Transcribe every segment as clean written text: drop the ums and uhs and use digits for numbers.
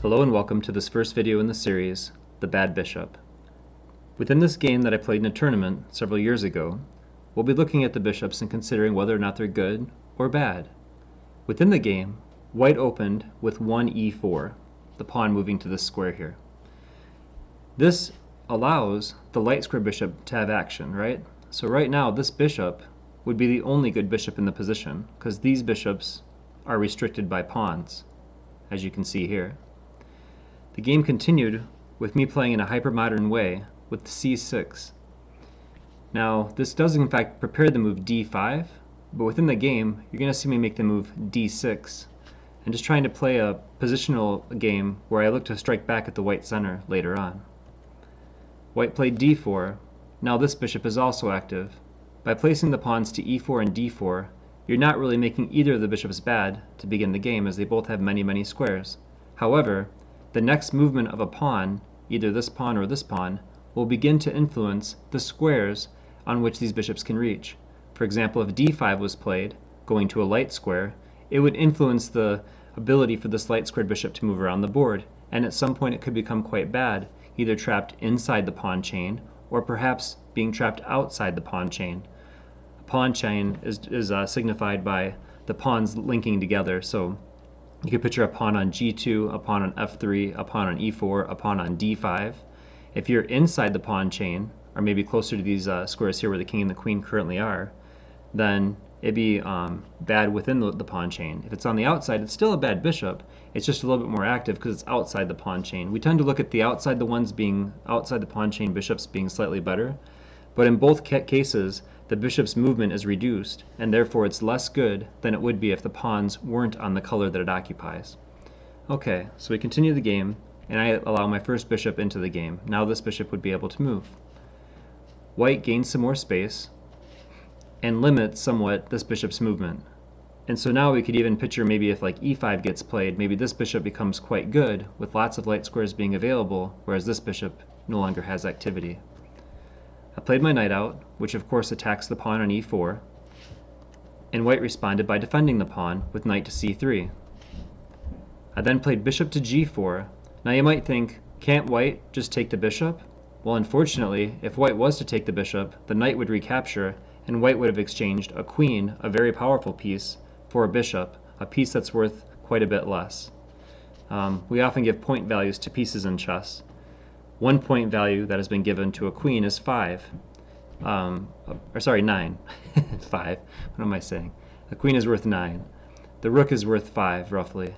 Hello and welcome to this first video in the series, The Bad Bishop. Within this game that I played in a tournament several years ago, we'll be looking at the bishops and considering whether or not they're good or bad. Within the game, white opened with 1 e4, the pawn moving to this square here. This allows the light square bishop to have action, right? So right now this bishop would be the only good bishop in the position because these bishops are restricted by pawns, as you can see here. The game continued with me playing in a hyper-modern way with c6. Now, this does in fact prepare the move d5, but within the game, you're going to see me make the move d6, and just trying to play a positional game where I look to strike back at the white center later on. White played d4. Now this bishop is also active. By placing the pawns to e4 and d4, you're not really making either of the bishops bad to begin the game, as they both have many squares. However, the next movement of a pawn, either this pawn or this pawn, will begin to influence the squares on which these bishops can reach. For example, if d5 was played, going to a light square, it would influence the ability for this light squared bishop to move around the board, and at some point it could become quite bad, either trapped inside the pawn chain or perhaps being trapped outside the pawn chain. A pawn chain is signified by the pawns linking together, so you could picture a pawn on g2, a pawn on f3, a pawn on e4, a pawn on d5. If you're inside the pawn chain, or maybe closer to these squares here where the king and the queen currently are, then it'd be bad within the pawn chain. If it's on the outside, it's still a bad bishop. It's just a little bit more active because it's outside the pawn chain. We tend to look at the outside the pawn chain bishops being slightly better, but in both cases, the bishop's movement is reduced, and therefore it's less good than it would be if the pawns weren't on the color that it occupies. Okay, so we continue the game, and I allow my first bishop into the game. Now this bishop would be able to move. White gains some more space and limits somewhat this bishop's movement. And so now we could even picture maybe if like e5 gets played, maybe this bishop becomes quite good with lots of light squares being available, whereas this bishop no longer has activity. I played my knight out, which of course attacks the pawn on e4, and white responded by defending the pawn with knight to c3. I then played bishop to g4. Now you might think, can't white just take the bishop? Well, unfortunately, if white was to take the bishop, the knight would recapture, and white would have exchanged a queen, a very powerful piece, for a bishop, a piece that's worth quite a bit less. We often give point values to pieces in chess. 1 point value that has been given to a queen is 5. 9. 5. What am I saying? A queen is worth 9. The rook is worth 5, roughly.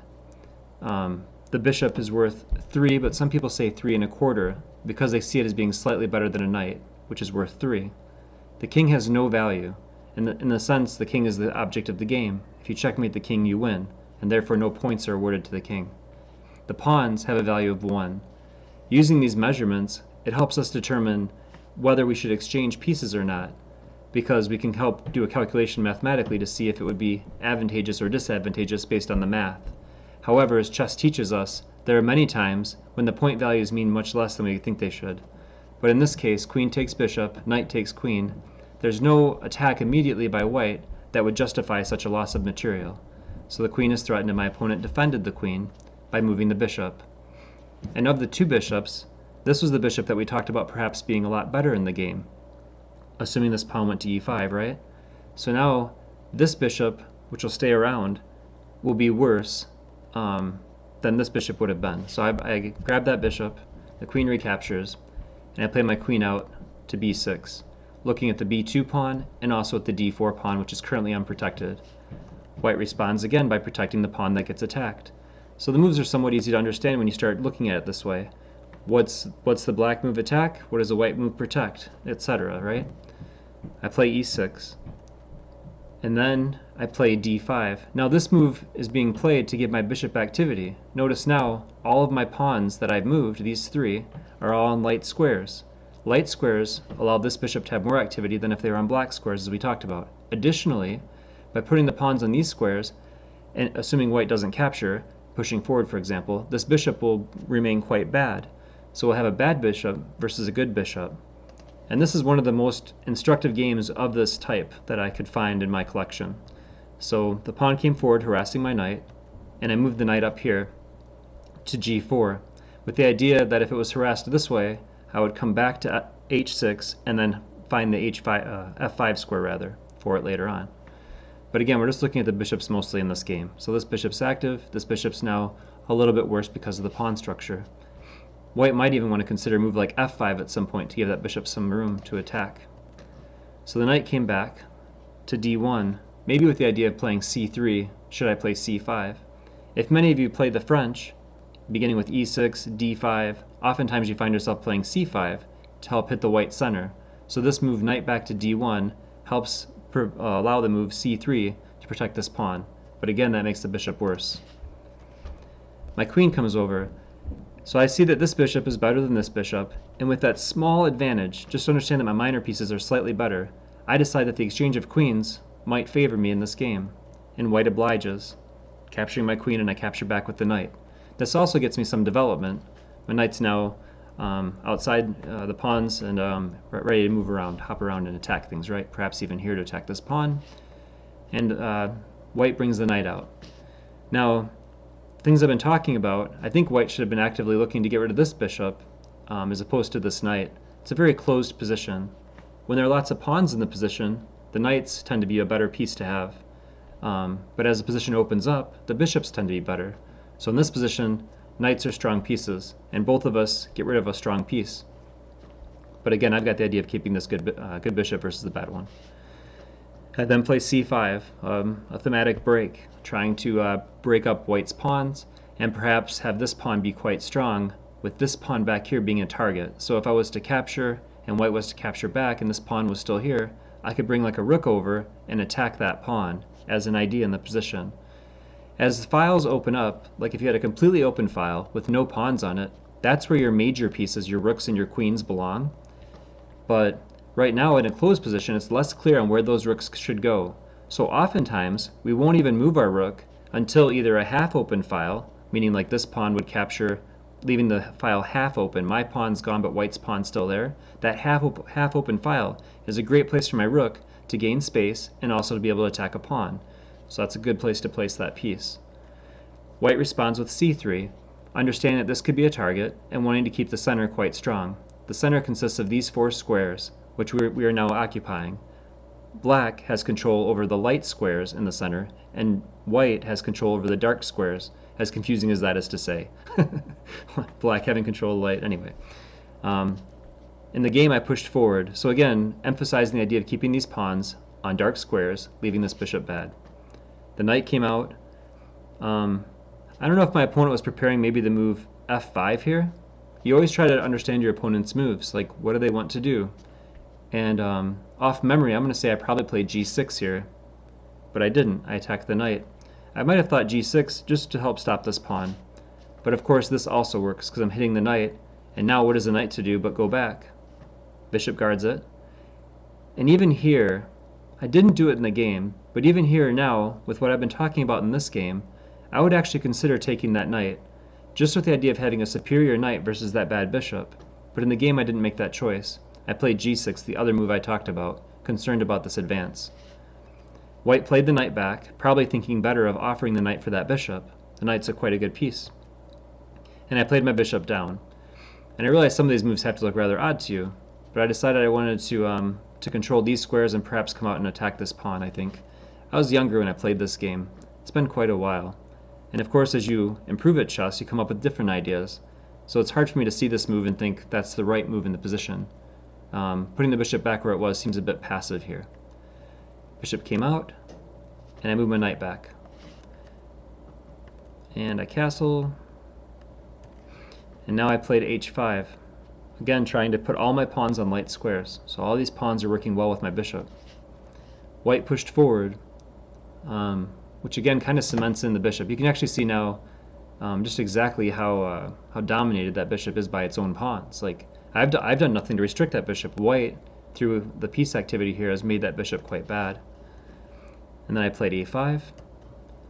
The bishop is worth 3, but some people say 3 1/4 because they see it as being slightly better than a knight, which is worth 3. The king has no value. In the sense, the king is the object of the game. If you checkmate the king, you win, and therefore no points are awarded to the king. The pawns have a value of 1. Using these measurements, it helps us determine whether we should exchange pieces or not, because we can help do a calculation mathematically to see if it would be advantageous or disadvantageous based on the math. However, as chess teaches us, there are many times when the point values mean much less than we think they should. But in this case, queen takes bishop, knight takes queen. There's no attack immediately by white that would justify such a loss of material. So the queen is threatened and my opponent defended the queen by moving the bishop. And of the two bishops, this was the bishop that we talked about perhaps being a lot better in the game, assuming this pawn went to e5, right? So now this bishop, which will stay around, will be worse than this bishop would have been. So I grab that bishop, the queen recaptures, and I play my queen out to b6, looking at the b2 pawn and also at the d4 pawn, which is currently unprotected. White responds again by protecting the pawn that gets attacked. So the moves are somewhat easy to understand when you start looking at it this way. What's the black move attack? What does the white move protect? Etc., right? I play e6. And then I play d5. Now this move is being played to give my bishop activity. Notice now, all of my pawns that I've moved, these 3, are all on light squares. Light squares allow this bishop to have more activity than if they were on black squares, as we talked about. Additionally, by putting the pawns on these squares, and assuming white doesn't capture, pushing forward, for example, this bishop will remain quite bad. So we'll have a bad bishop versus a good bishop. And this is one of the most instructive games of this type that I could find in my collection. So the pawn came forward harassing my knight, and I moved the knight up here to g4, with the idea that if it was harassed this way, I would come back to h6 and then find the f5 square rather for it later on. But again, we're just looking at the bishops mostly in this game. So this bishop's active, this bishop's now a little bit worse because of the pawn structure. White might even want to consider a move like f5 at some point to give that bishop some room to attack. So the knight came back to d1, maybe with the idea of playing c3, should I play c5. If many of you play the French, beginning with e6, d5, oftentimes you find yourself playing c5 to help hit the white center. So this move knight back to d1 helps allow the move c3 to protect this pawn. But again, that makes the bishop worse. My queen comes over. So I see that this bishop is better than this bishop, and with that small advantage, just to understand that my minor pieces are slightly better, I decide that the exchange of queens might favor me in this game, and white obliges, capturing my queen, and I capture back with the knight. This also gets me some development. My knight's now outside the pawns and ready to move around, hop around and attack things, right? Perhaps even here to attack this pawn. And white brings the knight out. Now, things I've been talking about, I think white should have been actively looking to get rid of this bishop as opposed to this knight. It's a very closed position. When there are lots of pawns in the position, the knights tend to be a better piece to have. But as the position opens up, the bishops tend to be better. So in this position, knights are strong pieces, and both of us get rid of a strong piece. But again, I've got the idea of keeping this good bishop versus the bad one. I then play c5, a thematic break, trying to break up white's pawns, and perhaps have this pawn be quite strong, with this pawn back here being a target. So if I was to capture, and white was to capture back, and this pawn was still here, I could bring like a rook over and attack that pawn as an idea in the position. As the files open up, like if you had a completely open file with no pawns on it, that's where your major pieces, your rooks and your queens, belong. But right now in a closed position, it's less clear on where those rooks should go. So oftentimes, we won't even move our rook until either a half open file, meaning like this pawn would capture, leaving the file half open, my pawn's gone but white's pawn's still there. That half open file is a great place for my rook to gain space and also to be able to attack a pawn. So that's a good place to place that piece. White responds with c3, understanding that this could be a target and wanting to keep the center quite strong. The center consists of these 4 squares, which we are now occupying. Black has control over the light squares in the center, and white has control over the dark squares, as confusing as that is to say. Black having control of light, anyway. In the game I pushed forward, so again, emphasizing the idea of keeping these pawns on dark squares, leaving this bishop bad. The knight came out. I don't know if my opponent was preparing maybe the move f5 here. You always try to understand your opponent's moves, like what do they want to do? And off memory, I'm going to say I probably played g6 here, but I didn't. I attacked the knight. I might have thought g6 just to help stop this pawn. But of course this also works because I'm hitting the knight, and now what is the knight to do but go back? Bishop guards it. And even here, I didn't do it in the game, but even here now, with what I've been talking about in this game, I would actually consider taking that knight, just with the idea of having a superior knight versus that bad bishop. But in the game I didn't make that choice. I played g6, the other move I talked about, concerned about this advance. White played the knight back, probably thinking better of offering the knight for that bishop. The knight's quite a good piece. And I played my bishop down. And I realized some of these moves have to look rather odd to you, but I decided I wanted to control these squares and perhaps come out and attack this pawn, I think. I was younger when I played this game. It's been quite a while. And of course, as you improve at chess, you come up with different ideas. So it's hard for me to see this move and think that's the right move in the position. Putting the bishop back where it was seems a bit passive here. Bishop came out, and I moved my knight back. And I castle, and now I played h5. Again, trying to put all my pawns on light squares. So all these pawns are working well with my bishop. White pushed forward, which again kind of cements in the bishop. You can actually see now just exactly how dominated that bishop is by its own pawns. Like I've done nothing to restrict that bishop. White, through the piece activity here, has made that bishop quite bad. And then I played a5.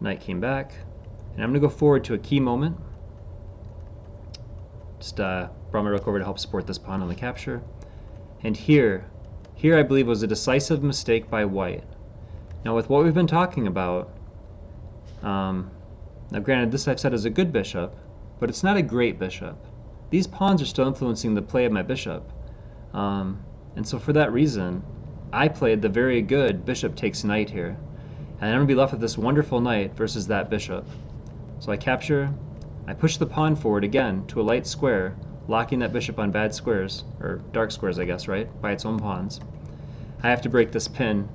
Knight came back, and I'm going to go forward to a key moment. Just brought my rook over to help support this pawn on the capture. And here I believe was a decisive mistake by white. Now with what we've been talking about, now granted this I've said is a good bishop, but it's not a great bishop. These pawns are still influencing the play of my bishop. And so for that reason, I played the very good bishop takes knight here. And I'm going to be left with this wonderful knight versus that bishop. So I capture, I push the pawn forward again to a light square, locking that bishop on bad squares, or dark squares I guess, right, by its own pawns. I have to break this pin.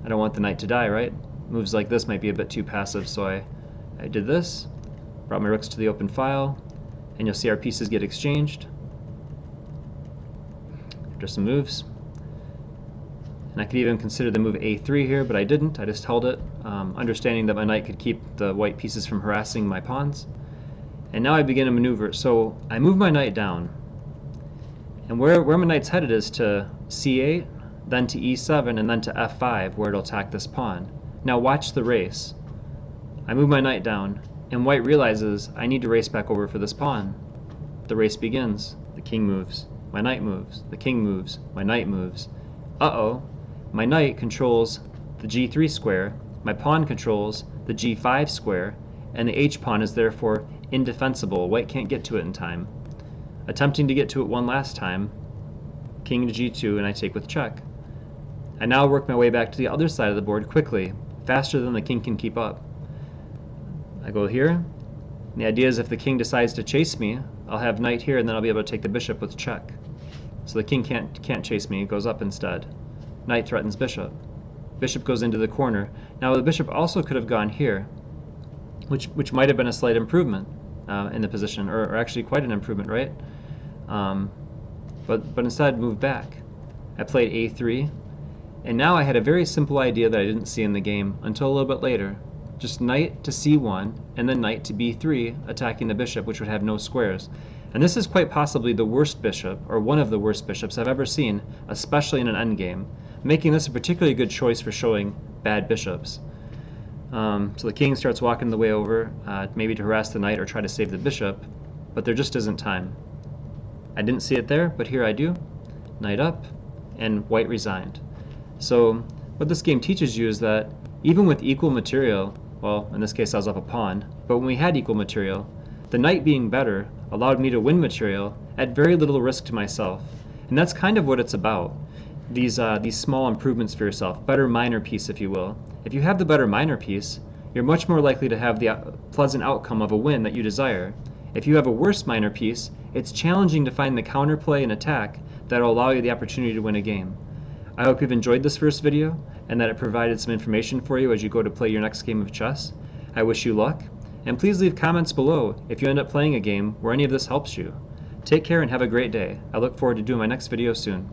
I don't want the knight to die, right? Moves like this might be a bit too passive, so I did this, brought my rooks to the open file, and you'll see our pieces get exchanged after some moves. And I could even consider the move a3 here, but I didn't. I just held it, understanding that my knight could keep the white pieces from harassing my pawns. And now I begin a maneuver. So I move my knight down, and where my knight's headed is to c8, then to e7, and then to f5, where it'll attack this pawn. Now watch the race. I move my knight down, and white realizes I need to race back over for this pawn. The race begins. The king moves. My knight moves. The king moves. My knight moves. Uh-oh. My knight controls the g3 square, my pawn controls the g5 square, and the h-pawn is therefore indefensible. White can't get to it in time. Attempting to get to it one last time, king to g2, and I take with check. I now work my way back to the other side of the board quickly, faster than the king can keep up. I go here, and the idea is if the king decides to chase me, I'll have knight here, and then I'll be able to take the bishop with check. So the king can't chase me, it goes up instead. Knight threatens bishop. Bishop goes into the corner. Now the bishop also could have gone here, which might have been a slight improvement in the position, or actually quite an improvement, right? But instead moved back. I played a3, and now I had a very simple idea that I didn't see in the game until a little bit later. Just knight to c1, and then knight to b3, attacking the bishop, which would have no squares. And this is quite possibly the worst bishop, or one of the worst bishops I've ever seen, especially in an endgame, making this a particularly good choice for showing bad bishops. So the king starts walking the way over, maybe to harass the knight or try to save the bishop, but there just isn't time. I didn't see it there, but here I do. Knight up, and white resigned. So what this game teaches you is that even with equal material, well, in this case I was up a pawn, but when we had equal material, the knight being better allowed me to win material at very little risk to myself. And that's kind of what it's about. These small improvements for yourself, better minor piece if you will. If you have the better minor piece, you're much more likely to have the pleasant outcome of a win that you desire. If you have a worse minor piece, it's challenging to find the counterplay and attack that will allow you the opportunity to win a game. I hope you've enjoyed this first video and that it provided some information for you as you go to play your next game of chess. I wish you luck, and please leave comments below if you end up playing a game where any of this helps you. Take care and have a great day. I look forward to doing my next video soon.